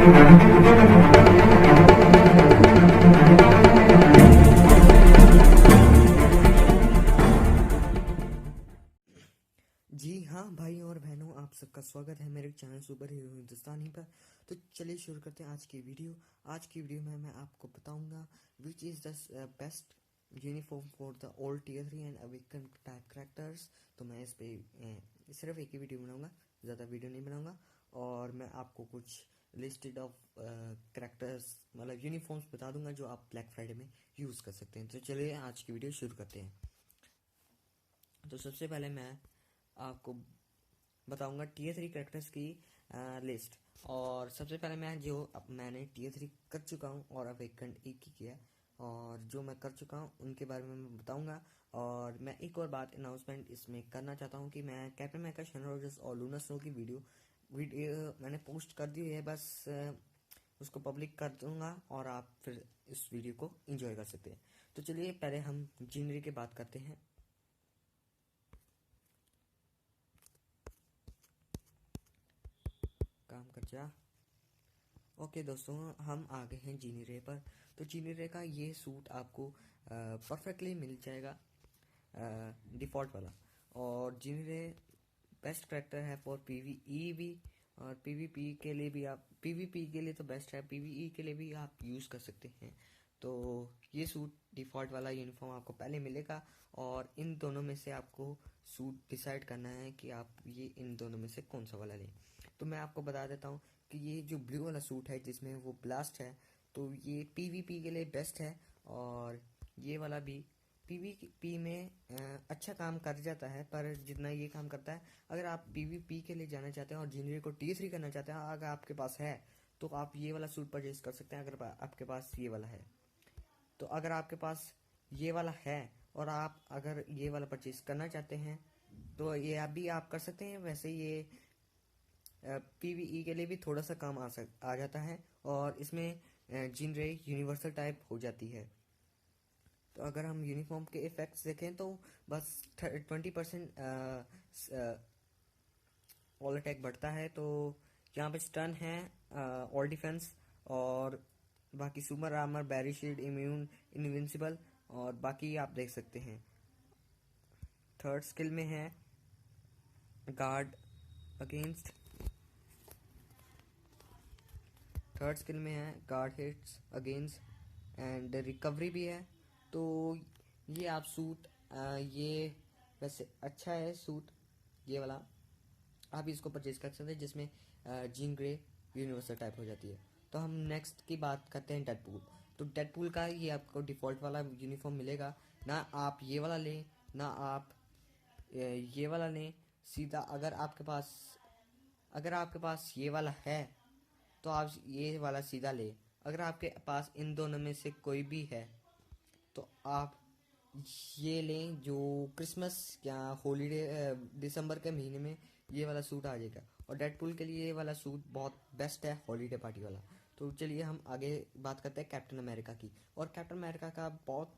जी हाँ भाई और बहनों, आप सबका स्वागत है मेरे चैनल सुपर हीरो हिंदुस्तानी पर। तो चलिए शुरू करते हैं आज की वीडियो। आज की वीडियो में मैं आपको बताऊंगा which is the best uniform for the old tier 3 and awaken type characters. तो मैं इस पे सिर्फ एक ही वीडियो बनाऊंगा, ज़्यादा वीडियो नहीं बनाऊंगा। और मैं आपको कुछ लिस्टेड ऑफ कैरेक्टर्स मतलब यूनिफॉर्म्स बता दूंगा जो आप ब्लैक फ्राइडे में यूज़ कर सकते हैं। तो चलिए आज की वीडियो शुरू करते हैं। तो सबसे पहले मैं आपको बताऊंगा टीयर 3 कैरेक्टर्स की लिस्ट। और सबसे पहले मैंने टीयर 3 कर चुका हूँ और अवेकन एक ही किया, और जो मैं कर चुका हूँ उनके बारे में मैं बताऊंगा। और मैं एक और बात अनाउंसमेंट इसमें करना चाहता हूँ कि मैं कैप्टन अमेरिका, शन रोजर्स और लूना स्नो की वीडियो मैंने पोस्ट कर दी है, बस उसको पब्लिक कर दूंगा और आप फिर इस वीडियो को एंजॉय कर सकते हैं। तो चलिए पहले हम जीनरी की बात करते हैं। काम कर जा। ओके दोस्तों, हम आ गए हैं जीनी रे पर। तो जीनी रे का ये सूट आपको परफेक्टली मिल जाएगा, डिफ़ॉल्ट वाला। और जीनी रे बेस्ट करेक्टर है फॉर पीवीई भी, और पीवीपी के लिए भी। आप पीवीपी के लिए तो बेस्ट है, पीवीई के लिए भी आप यूज़ कर सकते हैं। तो ये सूट डिफ़ॉल्ट वाला यूनिफॉर्म आपको पहले मिलेगा, और इन दोनों में से आपको सूट डिसाइड करना है कि आप ये इन दोनों में से कौन सा वाला लें। तो मैं आपको बता देता हूँ कि ये जो ब्लू वाला सूट है जिसमें वो ब्लास्ट है, तो ये पीवीपी के लिए बेस्ट है। और ये वाला भी पीवीपी में अच्छा काम कर जाता है, पर जितना ये काम करता है, अगर आप पीवीपी के लिए जाना चाहते हैं और जीनियर को टी3 करना चाहते हैं, अगर आपके पास है तो आप ये वाला सूट परचेज कर सकते हैं। अगर आपके पास ये वाला है तो, अगर आपके पास ये वाला है और आप अगर ये वाला परचेज करना चाहते हैं तो ये अभी आप कर सकते हैं। वैसे ये पीवीई के लिए भी थोड़ा सा काम आ जाता है, और इसमें जीन रे यूनिवर्सल टाइप हो जाती है। तो अगर हम यूनिफॉर्म के इफेक्ट्स देखें तो बस 20% ऑल अटैक बढ़ता है। तो यहाँ पे स्टन है, ऑल डिफेंस, और बाकी सुपर आर्मर, बैरी शील्ड, इम्यून, इनविंसिबल, और बाकी आप देख सकते हैं। थर्ड स्किल में है गार्ड अगेंस्ट, थर्ड स्किल में है guard hits against and recovery भी है। तो ये आप सूट ये वैसे अच्छा है सूट, ये वाला आप इसको परचेज कर सकते हैं, जिसमें जीन ग्रे यूनिवर्सल टाइप हो जाती है। तो हम नेक्स्ट की बात करते हैं डेडपूल। तो डेडपूल का ये आपको डिफ़ॉल्ट वाला यूनिफॉर्म मिलेगा। ना आप ये वाला लें ना आप ये वाला लें, सीधा अगर आपके पास ये वाला है तो आप ये वाला सीधा ले। अगर आपके पास इन दोनों में से कोई भी है तो आप ये लें, जो क्रिसमस या हॉलीडे दिसंबर के महीने में ये वाला सूट आ जाएगा। और डेडपूल के लिए ये वाला सूट बहुत बेस्ट है, हॉलीडे पार्टी वाला। तो चलिए हम आगे बात करते हैं कैप्टन अमेरिका की। और कैप्टन अमेरिका का बहुत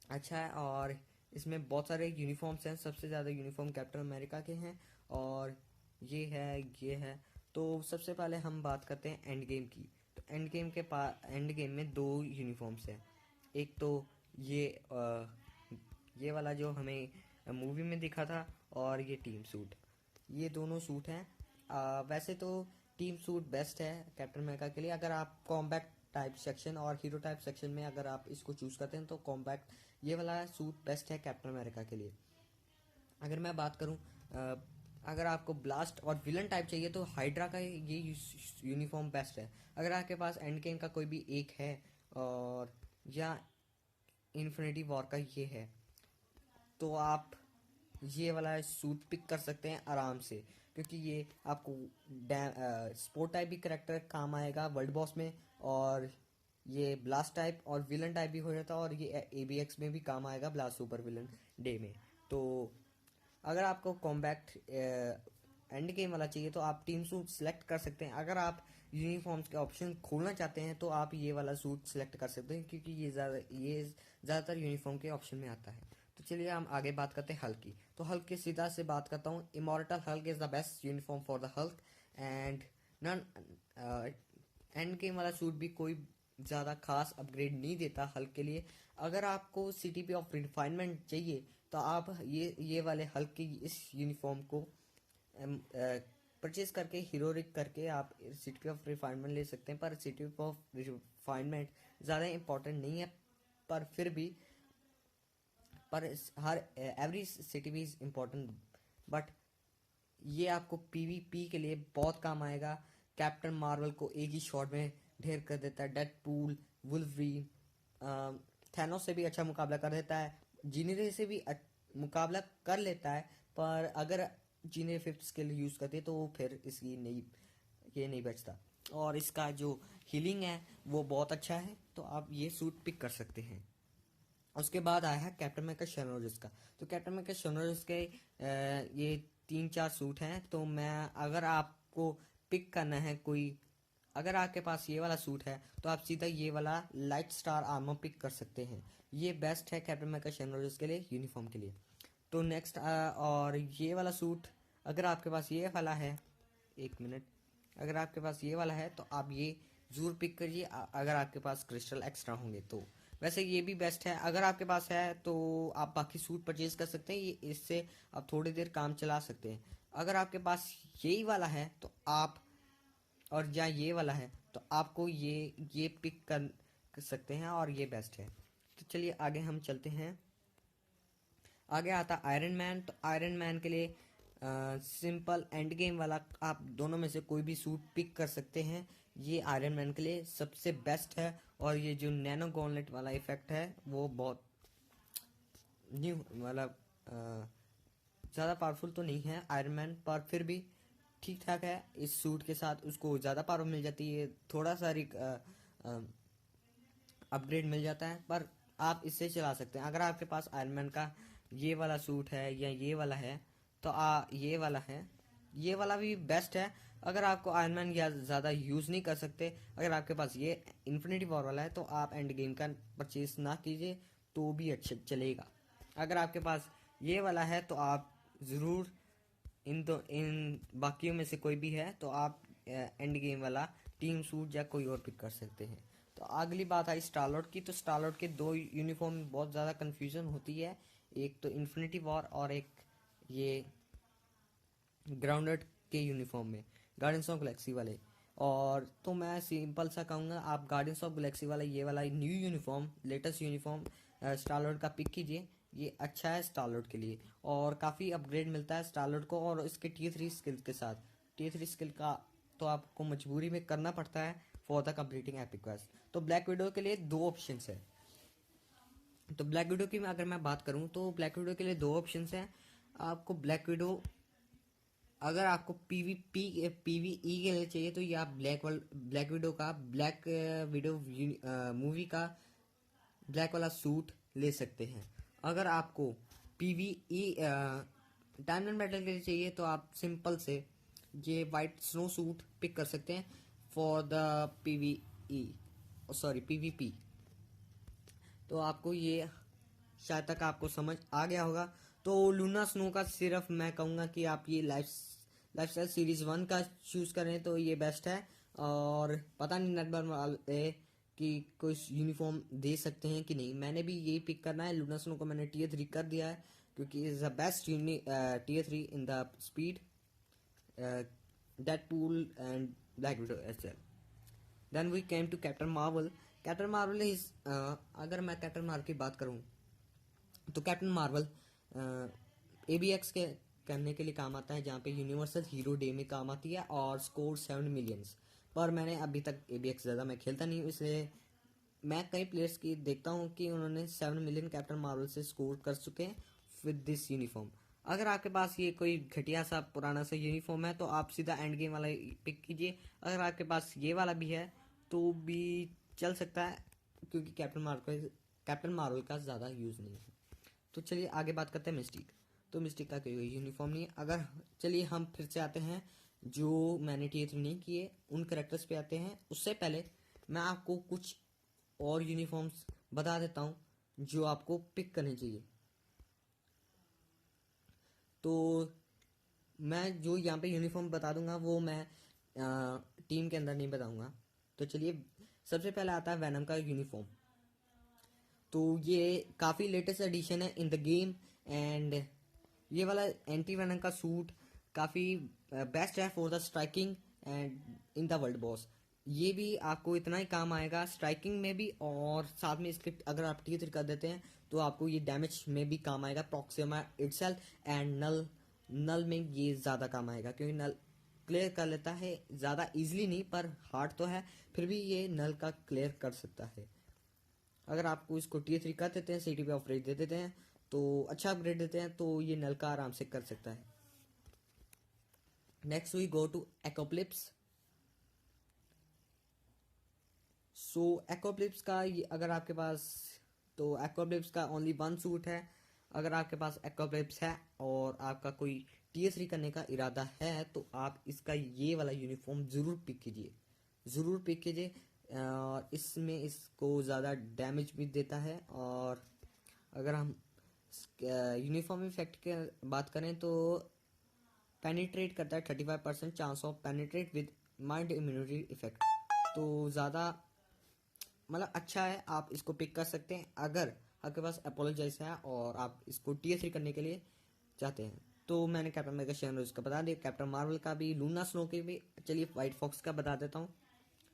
अच्छा है, और इसमें बहुत सारे यूनिफॉर्म्स हैं। सबसे ज़्यादा यूनिफॉर्म कैप्टन अमेरिका के हैं, और ये है। तो सबसे पहले हम बात करते हैं एंड गेम की। तो एंड गेम में दो यूनिफॉर्म्स हैं। एक तो ये ये वाला जो हमें मूवी में दिखा था, और ये टीम सूट, ये दोनों सूट हैं। वैसे तो टीम सूट बेस्ट है कैप्टन अमेरिका के लिए। अगर आप कॉम्बैक्ट टाइप सेक्शन और हीरो टाइप सेक्शन में अगर आप इसको चूज करते हैं तो कॉम्बैक्ट ये वाला सूट बेस्ट है कैप्टन अमेरिका के लिए। अगर मैं बात करूं, अगर आपको ब्लास्ट और विलन टाइप चाहिए तो हाइड्रा का ये यूनिफॉर्म बेस्ट है। अगर आपके पास एंड गेम का कोई भी एक है, और या इन्फिनिटी वॉर का ये है, तो आप ये वाला सूट पिक कर सकते हैं आराम से, क्योंकि ये आपको स्पोर्ट टाइप भी करेक्टर काम आएगा वर्ल्ड बॉस में, और ये ब्लास्ट टाइप और विलन टाइप भी हो जाता है, और ये एबीएक्स में भी काम आएगा ब्लास्ट सुपर विलन डे में। तो अगर आपको कॉम्बैक्ट एंड गेम वाला चाहिए तो आप टीम सूट सेलेक्ट कर सकते हैं। अगर आप यूनिफॉर्म्स के ऑप्शन खोलना चाहते हैं तो आप ये वाला सूट सेलेक्ट कर सकते हैं, क्योंकि ये ज़्यादातर यूनिफॉर्म के ऑप्शन में आता है। तो चलिए हम आगे बात करते हैं हल्क की। तो हल्क की सीधा से बात करता हूँ। Immortal Hulk is the best uniform for the Hulk, and नन एंड गेम वाला सूट भी कोई ज़्यादा खास अपग्रेड नहीं देता हल्क के लिए। अगर आपको सीटीपी ऑफ रिफाइनमेंट चाहिए तो आप ये वाले हल्क की इस यूनिफॉर्म को परचेज करके हीरोइक करके आप सीटीपी ऑफ रिफाइनमेंट ले सकते हैं। पर सीटीपी ऑफ रिफाइनमेंट ज़्यादा इंपॉर्टेंट नहीं है, पर फिर भी पर हर every CTP is important, but ये आपको पीवीपी के लिए बहुत काम आएगा। कैप्टन मार्वल को एक ही शॉट में ढेर कर देता है। डेडपूल, वुल्वरीन, थैनोस से भी अच्छा मुकाबला कर देता है। जीनिरे से भी मुकाबला कर लेता है, पर अगर जीनिरे फिफ्थ स्किल यूज़ करती है तो फिर इसकी नहीं बचता। और इसका जो हीलिंग है वो बहुत अच्छा है, तो आप ये सूट पिक कर सकते हैं। उसके बाद आया है कैप्टन अमेरिका शनोरिस का। तो कैप्टन अमेरिका शनोरिस के ये 3-4 सूट हैं। तो मैं अगर आपको पिक करना है कोई, अगर आपके पास ये वाला सूट है तो आप सीधा ये वाला लाइट स्टार आर्मर पिक कर सकते हैं। ये बेस्ट है कैप्टन अमेरिका शनोरिस के लिए, यूनिफॉर्म के लिए। तो नेक्स्ट और ये वाला सूट अगर आपके पास ये वाला है, एक मिनट, अगर आपके पास ये वाला है तो आप ये ज़रूर पिक करिए अगर आपके पास क्रिस्टल एक्स्ट्रा होंगे तो। वैसे ये भी बेस्ट है, अगर आपके पास है तो आप बाकी सूट परचेज कर सकते हैं, ये इससे आप थोड़ी देर काम चला सकते हैं। अगर आपके पास यही वाला है तो आप, और या ये वाला है तो आपको ये पिक कर सकते हैं और ये बेस्ट है। तो चलिए आगे हम चलते हैं। आगे आता आयरन मैन। तो आयरन मैन के लिए सिंपल एंड गेम वाला आप दोनों में से कोई भी सूट पिक कर सकते हैं। ये आयरन मैन के लिए सबसे बेस्ट है। और ये जो नैनो गॉन्टलेट वाला इफेक्ट है वो बहुत न्यू, मतलब ज़्यादा पावरफुल तो नहीं है आयरन मैन, पर फिर भी ठीक ठाक है। इस सूट के साथ उसको ज़्यादा पावर मिल जाती है, थोड़ा सा अपग्रेड मिल जाता है, पर आप इससे चला सकते हैं। अगर आपके पास आयरन मैन का ये वाला सूट है या ये वाला है तो ये वाला है, ये वाला भी बेस्ट है। अगर आपको आयरन मैन या ज़्यादा यूज़ नहीं कर सकते, अगर आपके पास ये इन्फिनिटी वॉर वाला है तो आप एंड गेम का परचेज ना कीजिए तो भी अच्छा चलेगा। अगर आपके पास ये वाला है तो आप ज़रूर इन बाकियों में से कोई भी है तो आप एंड गेम वाला टीम सूट या कोई और पिक कर सकते हैं। तो अगली बात आई स्टारलॉर्ड की। तो स्टारलॉर्ड के दो यूनिफॉर्म में बहुत ज़्यादा कन्फ्यूजन होती है, एक तो इन्फिनिटी वॉर और एक ये ग्राउंडेड के यूनिफॉर्म में, गार्डियंस ऑफ गैलेक्सी वाले। और तो मैं सिंपल सा कहूँगा आप गार्डियंस ऑफ गैलेक्सी वाला ये वाला new uniform, latest uniform Star-Lord का पिक कीजिए। ये अच्छा है स्टारलॉर्ड के लिए और काफ़ी अपग्रेड मिलता है स्टारलॉर्ड को। और इसके T3 स्किल के साथ, T3 स्किल का तो आपको मजबूरी में करना पड़ता है for the completing epic quest. तो ब्लैक विडो के लिए दो ऑप्शंस है। तो ब्लैक विडो की अगर मैं बात करूं तो ब्लैक विडो के लिए दो ऑप्शंस हैं। आपको ब्लैक विडो, अगर आपको पीवीई के लिए चाहिए तो ये आप ब्लैक विडो का ब्लैक विडो मूवी का ब्लैक वाला सूट ले सकते हैं। अगर आपको पीवीई डायमंड मेडल के लिए चाहिए तो आप सिंपल से ये वाइट स्नो सूट पिक कर सकते हैं for the PvE, sorry PVP. तो आपको ये शायद तक आपको समझ आ गया होगा। तो लूना स्नो का सिर्फ मैं कहूँगा कि आप ये लाइफस्टाइल सीरीज 1 का चूज़ करें तो ये बेस्ट है। और पता नहीं नेटवर्क वाले कि कोई यूनिफॉर्म दे सकते हैं कि नहीं, मैंने भी यही पिक करना है। लूना स्नो को मैंने Tier 3 कर दिया है क्योंकि is the best Tier 3 in the speed, Deadpool and Black Widow as well. Then we came to Captain Marvel. Captain Marvel is, अगर मैं कैप्टन मार्वल की बात करूं तो कैप्टन मार्वल ABX के करने के लिए काम आता है, जहाँ पे यूनिवर्सल हीरो डे में काम आती है और स्कोर 7 मिलियंस। पर मैंने अभी तक ABX ज़्यादा मैं खेलता नहीं हूँ, इसलिए मैं कई प्लेयर्स की देखता हूँ कि उन्होंने 7 मिलियन कैप्टन मार्वल से स्कोर कर चुके हैं विद दिस यूनिफॉर्म। अगर आपके पास ये कोई घटिया सा पुराना सा यूनिफॉर्म है तो आप सीधा एंड गेम वाला पिक कीजिए। अगर आपके पास ये वाला भी है तो भी चल सकता है क्योंकि कैप्टन मार्वल का ज़्यादा यूज़ नहीं है। तो चलिए आगे बात करते हैं मिस्टिक। तो मिस्टिक का कोई यूनिफॉर्म नहीं है। अगर चलिए हम फिर से आते हैं जो मैंने Tier 3 नहीं किए उन करेक्टर्स पे आते हैं। उससे पहले मैं आपको कुछ और यूनिफॉर्म्स बता देता हूँ जो आपको पिक करने चाहिए। तो मैं जो यहाँ पे यूनिफॉर्म बता दूंगा वो मैं टीम के अंदर नहीं बताऊंगा। तो चलिए सबसे पहले आता है वेनम का यूनिफॉर्म। तो ये काफ़ी लेटेस्ट एडिशन है इन द गेम, एंड ये वाला एंटी वेनम का सूट काफ़ी बेस्ट है for the striking and in the world boss. ये भी आपको इतना ही काम आएगा स्ट्राइकिंग में भी, और साथ में इसके अगर आप टीयर कर देते हैं तो आपको ये डैमेज में भी काम आएगा, प्रॉक्सिमा इटसेल्फ एंड नल। नल में ये ज़्यादा काम आएगा क्योंकि नल क्लियर कर लेता है, ज़्यादा इजीली नहीं पर हार्ड तो है, फिर भी ये नल का क्लियर कर सकता है। अगर आपको इसको टीयर कर देते हैं, सिटी पे ऑफरेज दे देते हैं, तो अच्छा अपग्रेड देते हैं, तो ये नल का आराम से कर सकता है। Next we go to apocalypse. So apocalypse का अगर आपके पास, तो एकोप्लिप्स का ओनली वन सूट है। अगर आपके पास एकोप्लिप्स है और आपका कोई टीएस3 करने का इरादा है तो आप इसका ये वाला यूनिफॉर्म ज़रूर पिक कीजिए, ज़रूर पिक कीजिए। इसमें इसको ज़्यादा डैमेज भी देता है, और अगर हम यूनिफॉर्म इफेक्ट की बात करें तो पेनिट्रेट करता है 35% chance of penetrate with mild immunity effect. तो ज़्यादा मतलब अच्छा है, आप इसको पिक कर सकते हैं अगर आपके पास अपोलोजाइज है और आप इसको टीएस3 करने के लिए चाहते हैं। तो मैंने कैप्टन अमेरिका शेयर का बता दिया, कैप्टन मार्वल का भी, लूना स्नो के भी। चलिए वाइट फॉक्स का बता देता हूँ।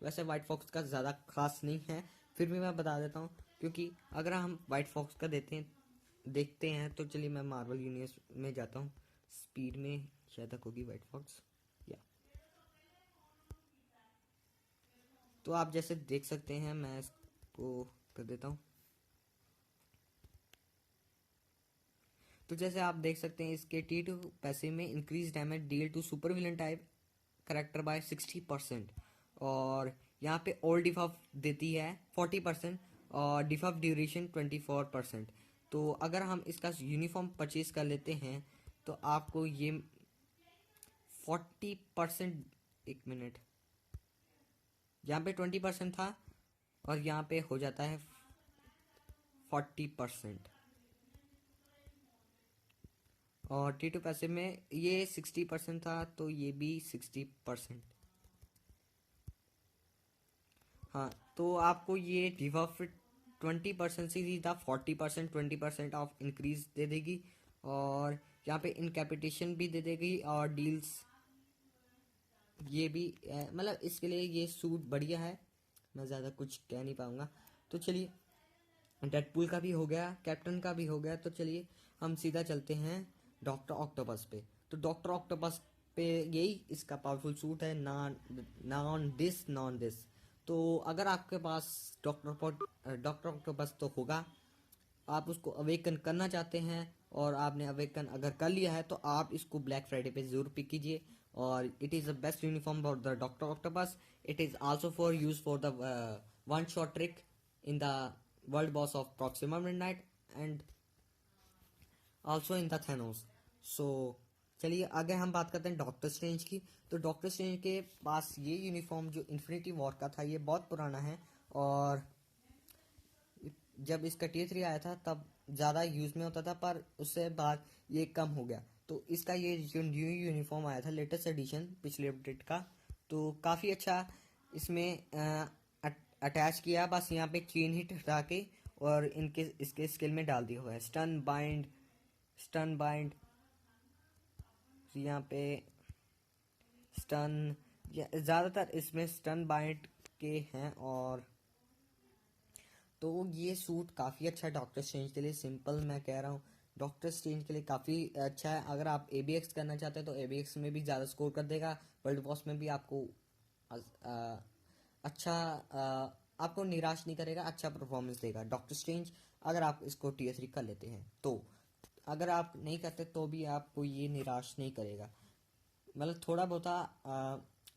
वैसे वाइट फॉक्स का ज़्यादा खास नहीं है, फिर भी मैं बता देता हूँ क्योंकि अगर हम वाइट फॉक्स का देखते हैं तो चलिए मैं मार्वल यूनिवर्स में जाता हूँ। स्पीड में शायद तक होगी वाइट फॉक्स, या तो आप जैसे देख सकते हैं, मैं इसको कर देता हूँ। तो जैसे आप देख सकते हैं इसके T2 पैसे में increase damage deal to super villain type character by 60%, और यहाँ पे ऑल डिफॉफ देती है 40% और डिफॉफ ड्यूरेशन 24%। तो अगर हम इसका यूनिफॉर्म परचेज कर लेते हैं तो आपको ये 40%, एक मिनट, यहाँ पे 20% था और यहाँ पे हो जाता है 40%, और T2 पैसे में ये 60% था तो ये भी 60%। हाँ, तो आपको ये डिफॉफ 20% से सीधा 40%, 20% ऑफ इंक्रीज दे देगी, और यहाँ पे इनकैपिटेशन भी दे देगी, और डील्स ये भी मतलब इसके लिए ये सूट बढ़िया है, मैं ज़्यादा कुछ कह नहीं पाऊँगा। तो चलिए डेडपूल का भी हो गया, कैप्टन का भी हो गया, तो चलिए हम सीधा चलते हैं डॉक्टर ऑक्टोपस पे। तो डॉक्टर ऑक्टोपस पे यही इसका पावरफुल सूट है, नॉन दिस। तो अगर आपके पास डॉक्टर ऑक्टोपस तो होगा, आप उसको अवेकन करना चाहते हैं और आपने अवेकन अगर कर लिया है तो आप इसको ब्लैक फ्राइडे पे जरूर पिक कीजिए, और it is the best uniform for the Doctor Octopus. It is also for use for the one shot trick in the world boss of Proxima Midnight and also in the Thanos. So चलिए आगे हम बात करते हैं doctor strange की। तो doctor strange के पास ये यूनिफॉर्म जो इन्फिनिटी वॉर का था, ये बहुत पुराना है, और जब इसका T3 आया था तब ज़्यादा यूज़ में होता था, पर उससे बाद ये कम हो गया। तो इसका ये जो न्यू यूनिफॉर्म आया था, लेटेस्ट एडिशन पिछले अपडेट का, तो काफ़ी अच्छा इसमें अटैच किया, बस यहाँ पे चेन हिट हटा के और इनके इसके स्किल में डाल दिया हुआ है स्टन बाइंड, यहाँ पे स्टन, ज़्यादातर इसमें स्टन बाइंड के हैं। और तो ये सूट काफ़ी अच्छा है डॉक्टर स्ट्रेंज के लिए, सिंपल मैं कह रहा हूँ, डॉक्टर स्ट्रेंज के लिए काफ़ी अच्छा है। अगर आप ABX करना चाहते हैं तो ABX में भी ज़्यादा स्कोर कर देगा, वर्ल्ड बॉस में भी आपको अच्छा आपको निराश नहीं करेगा, अच्छा परफॉर्मेंस देगा डॉक्टर स्ट्रेंज, अगर आप इसको T3 कर लेते हैं तो। अगर आप नहीं करते तो भी आपको ये निराश नहीं करेगा, मतलब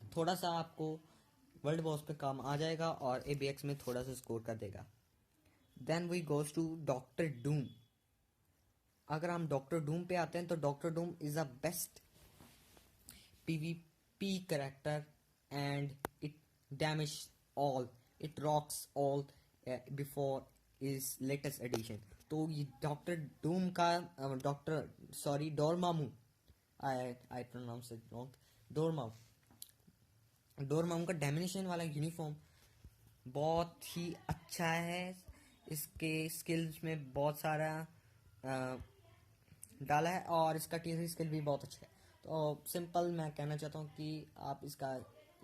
थोड़ा सा आपको वर्ल्ड बॉस पे काम आ जाएगा और ABX में थोड़ा सा स्कोर कर देगा। Then we goes to Doctor Doom. अगर हम डॉक्टर डूम पे आते हैं तो Doctor Doom is a best PvP character, and it damage all, it rocks all before is latest edition. तो ये डॉक्टर डूम का Dormammu, I pronounce it wrong, Dormammu का डैमिनेशन वाला यूनिफॉर्म बहुत ही अच्छा है। इसके स्किल्स में बहुत सारा डाला है और इसका टीजर स्किल भी बहुत अच्छा है। तो सिंपल मैं कहना चाहता हूँ कि आप इसका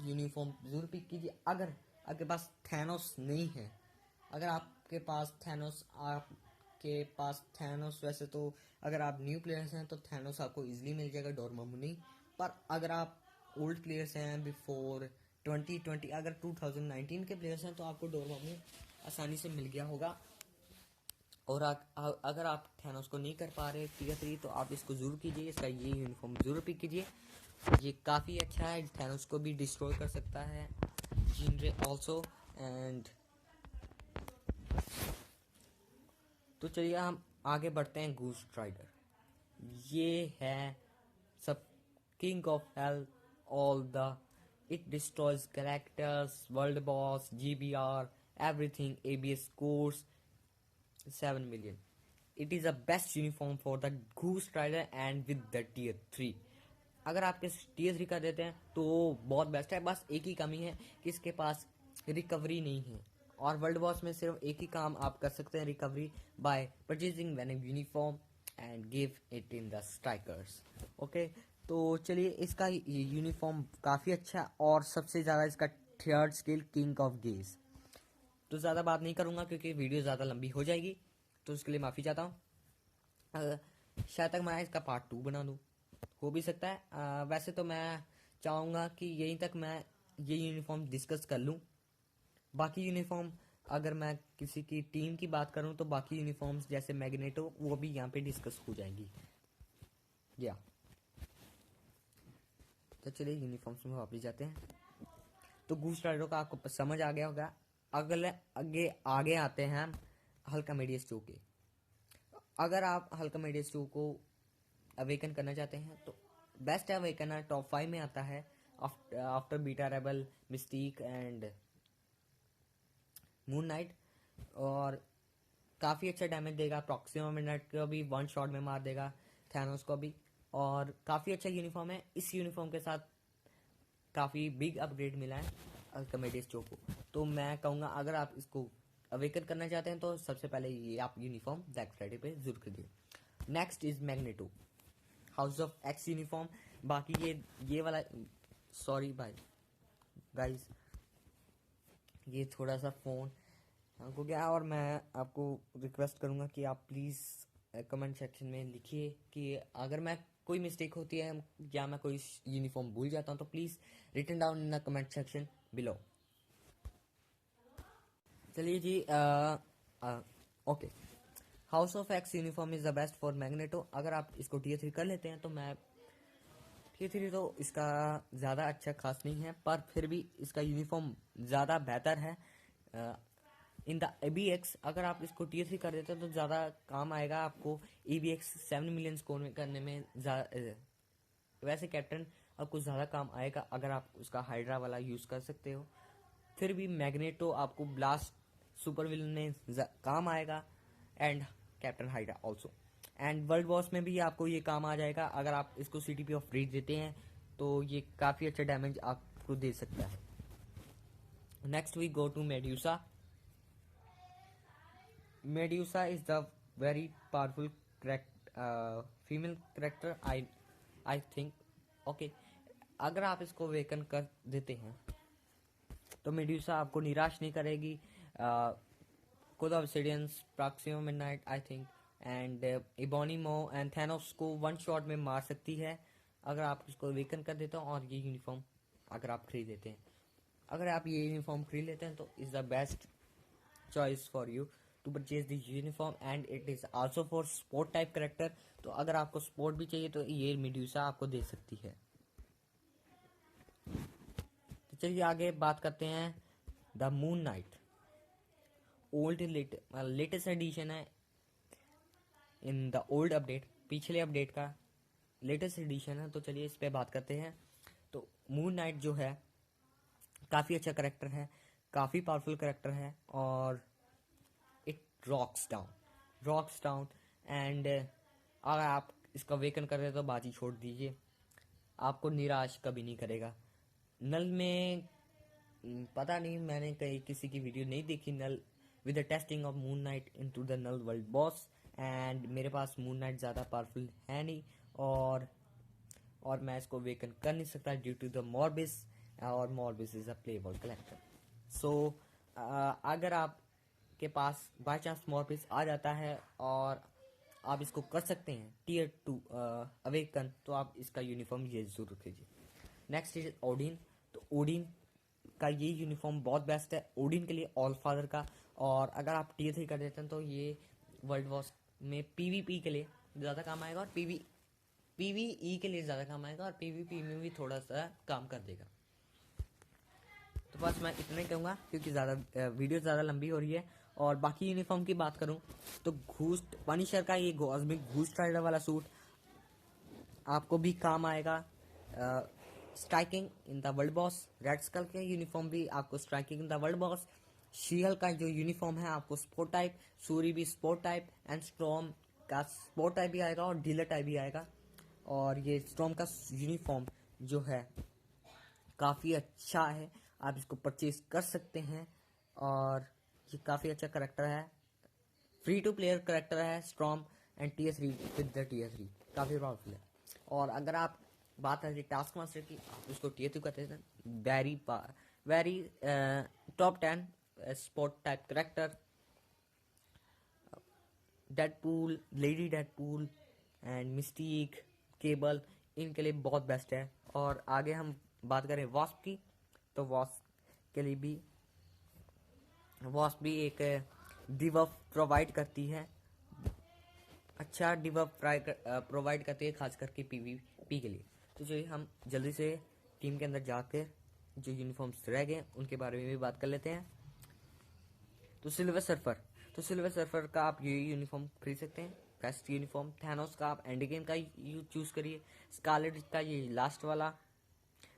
यूनिफॉर्म ज़रूर पिक कीजिए। अगर आपके पास थैनोस नहीं है, अगर आपके पास थैनोस वैसे तो अगर आप न्यू प्लेयर्स हैं तो थैनोस आपको इजीली मिल जाएगा, डोरमामू नहीं। पर अगर आप ओल्ड प्लेयर्स हैं बिफोर 2020, अगर 2019 के प्लेयर्स हैं तो आपको डोरमामू आसानी से मिल गया होगा। और अगर आप थैनोस को नहीं कर पा रहे टियर 3 तो आप इसको ज़रूर कीजिए, इसका ये यूनिफॉर्म ज़रूर पिक कीजिए। ये काफ़ी अच्छा है, थैनोस को भी डिस्ट्रॉय कर सकता है, जिनरे ऑल्सो। एंड तो चलिए हम आगे बढ़ते हैं। घोस्ट राइडर ये है सब king of hell all the it destroys characters, world boss, GBR, everything, ABS course 7 million. It is the best uniform for the Ghost Rider and with the tier 3. अगर आप इस tier 3 का देते हैं तो बहुत बेस्ट है। बस एक ही कमी है कि इसके पास रिकवरी नहीं है, और वर्ल्ड बॉस में सिर्फ एक ही काम आप कर सकते हैं, recovery bye purchasing venom uniform and give it in the strikers. Okay, तो चलिए इसका यूनिफॉर्म काफ़ी अच्छा है और सबसे ज़्यादा इसका third skill king of gauge. तो ज़्यादा बात नहीं करूँगा क्योंकि वीडियो ज़्यादा लंबी हो जाएगी, तो उसके लिए माफ़ी चाहता हूँ। शायद तक मैं इसका पार्ट 2 बना दूँ, हो भी सकता है। वैसे तो मैं चाहूँगा कि यहीं तक मैं ये यूनिफॉर्म डिस्कस कर लूँ। बाकी यूनिफॉर्म अगर मैं किसी की टीम की बात करूँ तो बाकी यूनिफॉर्म्स जैसे मैग्नेटो वो भी यहाँ पे डिस्कस हो जाएंगी। या तो चलिए यूनिफॉर्म्स में वापस जाते हैं। तो घूस राइडर का आपको समझ आ गया होगा। अगले आगे आते हैं हम हल्का मीडियस 2 के। अगर आप हल्का मीडियस 2 को अवेकन करना चाहते हैं तो बेस्ट अवेकनर टॉप 5 में आता है after beta rebel, Mystique and moon night. और काफ़ी अच्छा डैमेज देगा, प्रॉक्सिमा मिडनाइट को भी वन शॉट में मार देगा, थैनोस को भी। और काफ़ी अच्छा यूनिफॉर्म है। इस यूनिफॉर्म के साथ काफ़ी बिग अपग्रेड मिला है अल्कामेडियस चो को। तो मैं कहूँगा अगर आप इसको अवेकन करना चाहते हैं तो सबसे पहले ये आप यूनिफॉर्म ब्लैक फ्राइडे पे जरूर करिए। Next is magneto, house of X uniform. बाकी ये वाला, सॉरी भाई गाइस, ये थोड़ा सा फ़ोन हमको गया, और मैं आपको रिक्वेस्ट करूँगा कि आप प्लीज़ कमेंट सेक्शन में लिखिए कि अगर मैं कोई मिस्टेक होती है या मैं कोई यूनिफॉर्म भूल जाता हूँ तो please written down in the comment section below. चलिए जी, okay, house of X uniform is the best for Magneto. अगर आप इसको टियर 3 कर लेते हैं तो मैं टियर 3 तो इसका ज़्यादा अच्छा खास नहीं है, पर फिर भी इसका यूनिफॉर्म ज़्यादा बेहतर है। इन द ABX अगर आप इसको टियर 3 कर देते हैं तो ज़्यादा काम आएगा आपको ABX 7 मिलियन स्कोर करने में। वैसे कैप्टन आपको ज़्यादा काम आएगा अगर आप उसका हाइड्रा वाला यूज़ कर सकते हो। फिर भी मैग्नेटो आपको ब्लास्ट सुपर विलन में काम आएगा, and captain hydra also. And world boss में भी आपको ये काम आ जाएगा अगर आप इसको CTP ऑफ रेज देते हैं तो ये काफ़ी अच्छा डैमेज आपको दे सकता है। Next we go to Medusa. Medusa is the very powerful female character, I think. Okay, अगर आप इसको वेकन कर देते हैं तो मेड्यूसा आपको निराश नहीं करेगी। Cull Obsidians, Proxima Midnight I think, and Ebony Maw and Thanos को वन शॉट में मार सकती है अगर आप इसको वेकन कर देते हो। और ये यूनिफॉर्म अगर आप खरीद लेते हैं, अगर आप ये यूनिफॉर्म खरीद लेते हैं तो is the best choice for you to purchase the uniform, and it is also for sport type character. तो अगर आपको स्पोर्ट भी चाहिए तो ये मेड्यूसा आपको दे सकती है। तो चलिए आगे बात करते हैं the moon night. Old latest edition है इन द ओल्ड अपडेट, पिछले अपडेट का लेटेस्ट एडिशन है। तो चलिए इस पे बात करते हैं। तो मून नाइट जो है काफ़ी अच्छा करेक्टर है, काफ़ी पावरफुल करेक्टर है, और इट रॉक्स डाउन एंड अगर आप इसका वेकन कर रहे तो बाजी छोड़ दीजिए, आपको निराश कभी नहीं करेगा। नल में पता नहीं, मैंने कहीं किसी की वीडियो नहीं देखी null with the testing of Moon Knight into the null world boss, and मेरे पास मून नाइट ज़्यादा पावरफुल है नहीं, और मैं इसको वेकन कर नहीं सकता ड्यू टू द मॉर्बिस, और मॉर्बिस इज अ प्लेबॉल कलेक्टर। सो अगर आपके पास बाय चांस मॉर्बिस आ जाता है और आप इसको कर सकते हैं टीयर 2 अवेकन, तो आप इसका यूनिफॉर्म ये जरूर कीजिए। Next is Odin. तो ओडिन का ये यूनिफॉर्म बहुत बेस्ट है ओडिन के लिए, ऑल फादर का। और अगर आप टीयर 3 कर देते हैं तो ये वर्ल्ड वॉर्स में पीवीपी के लिए ज़्यादा काम आएगा, और पीवीई के लिए ज़्यादा काम आएगा, और पीवीपी में भी थोड़ा सा काम कर देगा। तो बस मैं इतना ही कहूँगा क्योंकि वीडियो ज़्यादा लंबी हो रही है। और बाकी यूनिफॉर्म की बात करूँ तो घूस्ट पनिशर का ये कॉस्मिक घूस्ट राइडर वाला सूट आपको भी काम आएगा। Striking in the world boss, Red Skull के यूनिफॉर्म भी आपको striking in the world boss. शीयल का जो यूनिफॉर्म है आपको स्पोर्ट टाइप, सूरी भी स्पोर्ट टाइप, एंड स्ट्रॉम का स्पोर्ट टाइप भी आएगा और डीलर टाइप भी आएगा। और ये स्ट्रॉम का यूनिफॉर्म जो है काफ़ी अच्छा है, आप इसको परचेज कर सकते हैं, और ये काफ़ी अच्छा करेक्टर है, फ्री टू प्लेयर करेक्टर है Storm, and tier 3 with the tier 3 काफ़ी पावरफुल है। और अगर आप बात करें टास्क मास्टर की, आप उसको टीयर 2 कहते हैं, very top 10 sport type character, Deadpool, lady Deadpool and Mystique, cable, इनके लिए बहुत बेस्ट है। और आगे हम बात करें वॉस्प की, तो वॉस्प भी एक डिबफ प्रोवाइड करती है, अच्छा डिबफ प्रोवाइड करती है, खास करके पीवीपी के लिए। तो चलिए हम जल्दी से टीम के अंदर जाकर जो यूनिफॉर्म्स रह गए उनके बारे में भी बात कर लेते हैं। तो सिल्वर सर्फर का आप ये यूनिफॉर्म खरीद सकते हैं, बेस्ट यूनिफॉर्म। थैनोस का आप एंड गेम का चूज करिए। स्कारलेट का ये लास्ट वाला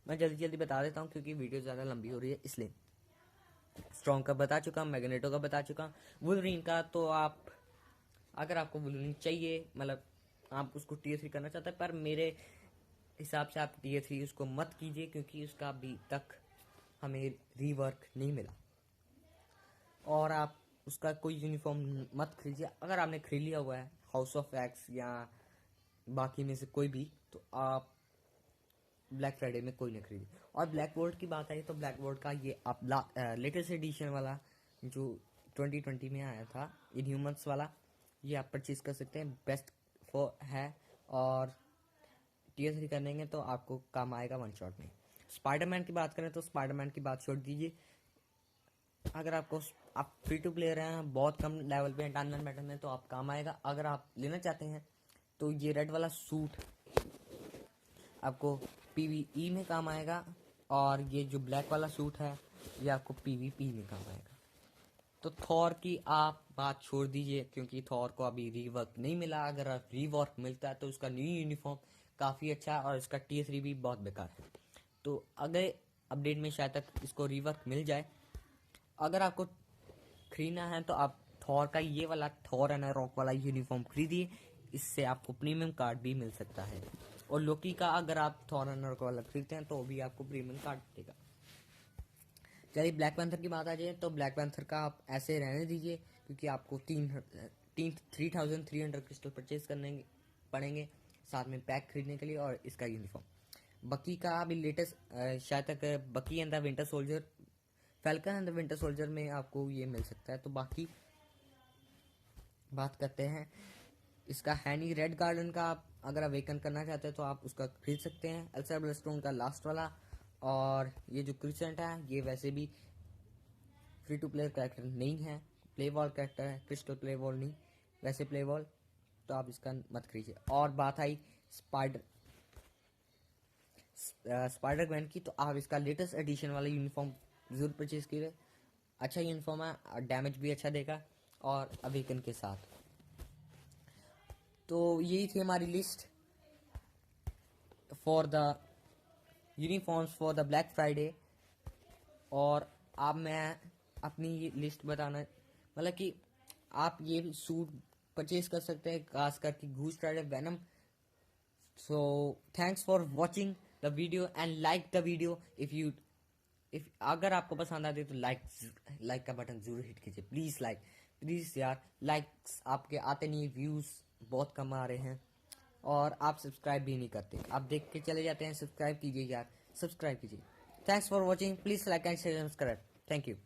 मैं जल्दी बता देता हूँ क्योंकि वीडियो ज़्यादा लंबी हो रही है इसलिए। स्ट्रॉन्ग का बता चुका, मैग्नेटो का बता चुका। वुल्वरीन का तो आप अगर आपको वुल्वरीन चाहिए, मतलब आप उसको टीयर 3 करना चाहते हैं, पर मेरे हिसाब से आप टीयर 3 उसको मत कीजिए क्योंकि उसका अभी तक हमें रीवर्क नहीं मिला। और आप उसका कोई यूनिफॉर्म मत खरीदिए। अगर आपने खरीद लिया हुआ है हाउस ऑफ एक्स या बाकी में से कोई भी, तो आप ब्लैक फ्राइडे में कोई ना खरीदिए। और ब्लैक वोल्ट की बात आई तो ब्लैक वोल्ट का ये आप लेटेस्ट एडिशन वाला जो 2020 में आया था इनह्यूमन्स वाला, ये आप परचेज कर सकते हैं, बेस्ट है। और टीयर 3 करेंगे तो आपको काम आएगा वन शॉट में। स्पाइडरमैन की बात करें तो स्पाइडरमैन की बात छोड़ दीजिए। अगर आप फ्री टू प्लेयर हैं, बहुत कम लेवल पे टर्मिनल बैटल में, तो आप काम आएगा। अगर आप लेना चाहते हैं तो ये रेड वाला सूट आपको पीवीई में काम आएगा, और ये जो ब्लैक वाला सूट है ये आपको पीवीपी में काम आएगा। तो थॉर की आप बात छोड़ दीजिए क्योंकि थॉर को अभी रीवर्क नहीं मिला। अगर रीवर्क मिलता है तो उसका न्यू यूनिफॉर्म काफ़ी अच्छा है, और इसका टीयर 3 भी बहुत बेकार है। तो अगले अपडेट में शायद तक इसको रीवर्क मिल जाए। अगर आपको खरीदना है तो आप थॉर का ये वाला थॉर एंड रॉक वाला यूनिफॉर्म खरीदिए, इससे आपको प्रीमियम कार्ड भी मिल सकता है। और लोकी का अगर आप थॉर एंड रॉक वाला खरीदते हैं तो भी आपको प्रीमियम कार्ड देगा। चलिए ब्लैक पैंथर की बात आ जाए तो ब्लैक पैंथर का आप ऐसे रहने दीजिए क्योंकि आपको 3300 क्रिस्टल परचेज करने पड़ेंगे साथ में पैक खरीदने के लिए और इसका यूनिफॉर्म। बकी का अभी लेटेस्ट शायद तक बकी and the winter soldier, falcon and the winter soldier में आपको ये मिल सकता है। तो बाकी बात करते हैं इसका हैनी रेड गार्डन का, आप अगर अवेकन करना चाहते हैं तो आप उसका खरीद सकते हैं। एल्सा ब्लस्टोन का लास्ट वाला, और ये जो क्रिसेंट है ये वैसे भी फ्री टू प्लेयर कैरेक्टर नहीं है, प्ले बॉल कैरेक्टर है, क्रिस्टल प्ले बॉल नहीं, वैसे प्ले बॉल, तो आप इसका मत खरीदिए। और बात आई स्पाइडर गैन की, तो आप इसका लेटेस्ट एडिशन वाला यूनिफॉर्म जरूर परचेज कीजिए। अच्छा यूनिफॉर्म है, डैमेज भी अच्छा देगा और अवेकन के साथ। तो यही थी हमारी list for the uniforms for the black Friday. और अब मैं अपनी ये लिस्ट बताना, मतलब कि आप ये सूट परचेज कर सकते हैं, खास करके Ghost Rider Venom. So thanks for watching the video and like the video if you if अगर आपको पसंद आती है तो लाइक का बटन जरूर हिट कीजिए, प्लीज़ प्लीज़ यार, लाइक्स आपके आते नहीं, व्यूज़ बहुत कम आ रहे हैं और आप सब्सक्राइब भी नहीं करते, आप देख के चले जाते हैं। सब्सक्राइब कीजिए यार, सब्सक्राइब कीजिए। Thanks for watching, please like and share subscribe, thank you.